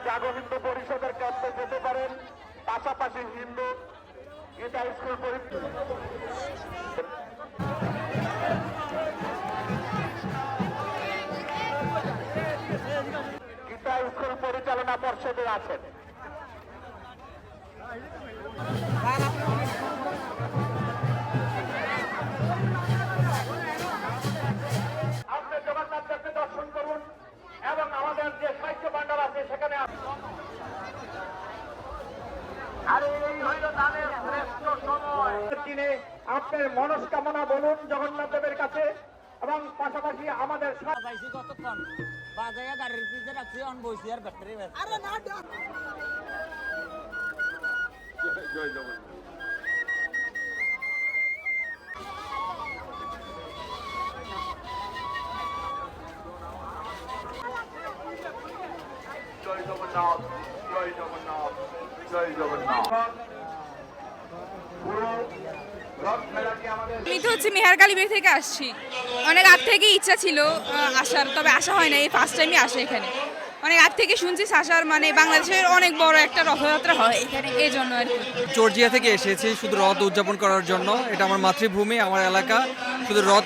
জাগো হিন্দু পরিষদের ক্যাম্পে যেতে পারেন। পাশাপাশি হিন্দু গীতা স্কুল গীতা স্কুল পরিচালনা পর্ষদে আছেন। আপনি জগন্নাথ দেবকে দর্শন করুন এবং আমাদের যে সাহিত্য ভান্ডার আছে সেখানে দিনে আপনার মনস্কামনা বলুন জগন্নাথ দেবের কাছে এবং পাশাপাশি আমাদের কতক্ষণ বাজারে গাড়ির পিছনে রাখছি অন বইছি আর ব্যাটারি জয় জগন্নাথ। জয় জগন্নাথ, জয় জগন্নাথ, জয় জগন্নাথ। আমি তো হচ্ছে মেহেরকালীবাড়ি থেকে আসছি। অনেক আগ থেকে ইচ্ছা ছিল আসার, তবে আসা হয় না। এই ফার্স্ট টাইমই আসে এখানে। অনেক আগ থেকে শুনছি আসার মানে বাংলাদেশের অনেক বড় একটা রথযাত্রা হয় এখানে, এই জন্য আর কি। জর্জিয়া থেকে এসেছি শুধু রথ উদযাপন করার জন্য। এটা আমার মাতৃভূমি, আমার এলাকা। শুধু রথ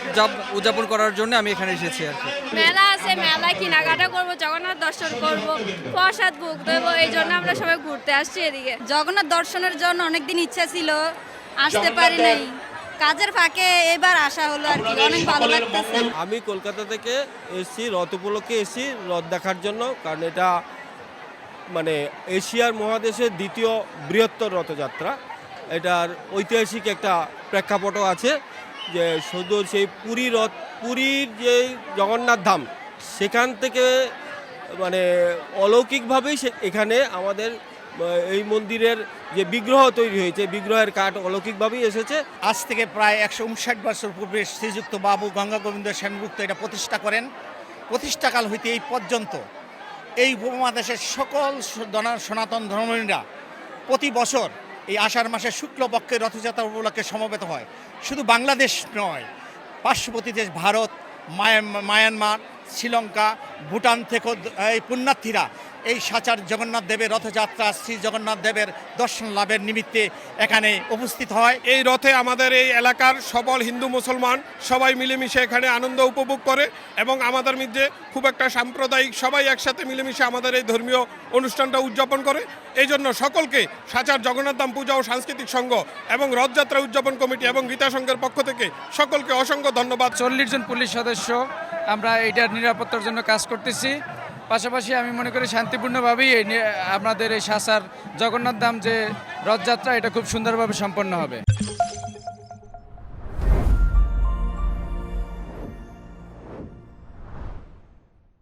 উদযাপন করার জন্য আমি এখানে এসেছি আর কি। মেলা আছে, মেলায় কেনাকাটা করবো, জগন্নাথ দর্শন করবো, প্রসাদ ভোগ দেবো, এই জন্য আমরা সবাই ঘুরতে আসছি এদিকে। জগন্নাথ দর্শনের জন্য অনেকদিন ইচ্ছা ছিল, আসতে পারি নাই। কাজের ফাঁকে এবার আসা হলো আর কি, অনেক ভালো লাগতেছে। আমি কলকাতা থেকে এসেছি, রথ উপলক্ষে এসেছি রথ দেখার জন্য, কারণ এটা মানে এশিয়ার মহাদেশের দ্বিতীয় বৃহত্তর রথযাত্রা। এটার ঐতিহাসিক একটা প্রেক্ষাপটও আছে, যে শুধু সেই পুরীর যে জগন্নাথ ধাম সেখান থেকে মানে অলৌকিকভাবেই এখানে আমাদের এই মন্দিরের যে বিগ্রহ তৈরি হয়েছে, বিগ্রহের কাঠ অলৌকিকভাবেই এসেছে। আজ থেকে প্রায় ১৫৯ বছর পূর্বে শ্রীযুক্ত বাবু গঙ্গা গোবিন্দ সেনগুপ্ত এটা প্রতিষ্ঠা করেন। প্রতিষ্ঠাকাল হইতে এই পর্যন্ত এই উপমহাদেশের সকল সনাতন ধর্মীরা প্রতি বছর এই আষাঢ় মাসের শুক্লপক্ষের রথযাত্রা উপলক্ষে সমবেত হয়। শুধু বাংলাদেশ নয়, পার্শ্ববর্তী দেশ ভারত, মায়ানমার, শ্রীলঙ্কা, ভুটান থেকে এই পুণ্যার্থীরা এই সাচার জগন্নাথ দেবের রথযাত্রা, শ্রী জগন্নাথ দেবের দর্শন লাভের নিমিত্তে এখানে উপস্থিত হয়। এই রথে আমাদের এই এলাকার সকল হিন্দু মুসলমান সবাই মিলেমিশে এখানে আনন্দ উপভোগ করে এবং আমাদের মধ্যে খুব একটা সাম্প্রদায়িক সবাই একসাথে মিলেমিশে আমাদের এই ধর্মীয় অনুষ্ঠানটা উদযাপন করে। এই জন্য সকলকে সাচার জগন্নাথ ধাম পূজা ও সাংস্কৃতিক সংঘ এবং রথযাত্রা উদযাপন কমিটি এবং গীতা সংঘের পক্ষ থেকে সকলকে অসংখ্য ধন্যবাদ। 40 জন পুলিশ সদস্য আমরা এটার নিরাপত্তার জন্য কাজ করতেছি। পাশাপাশি আমি মনে করি শান্তিপূর্ণভাবেই আমাদের এই সাচার জগন্নাথ ধাম যে রথযাত্রা এটা খুব সুন্দরভাবে সম্পন্ন হবে।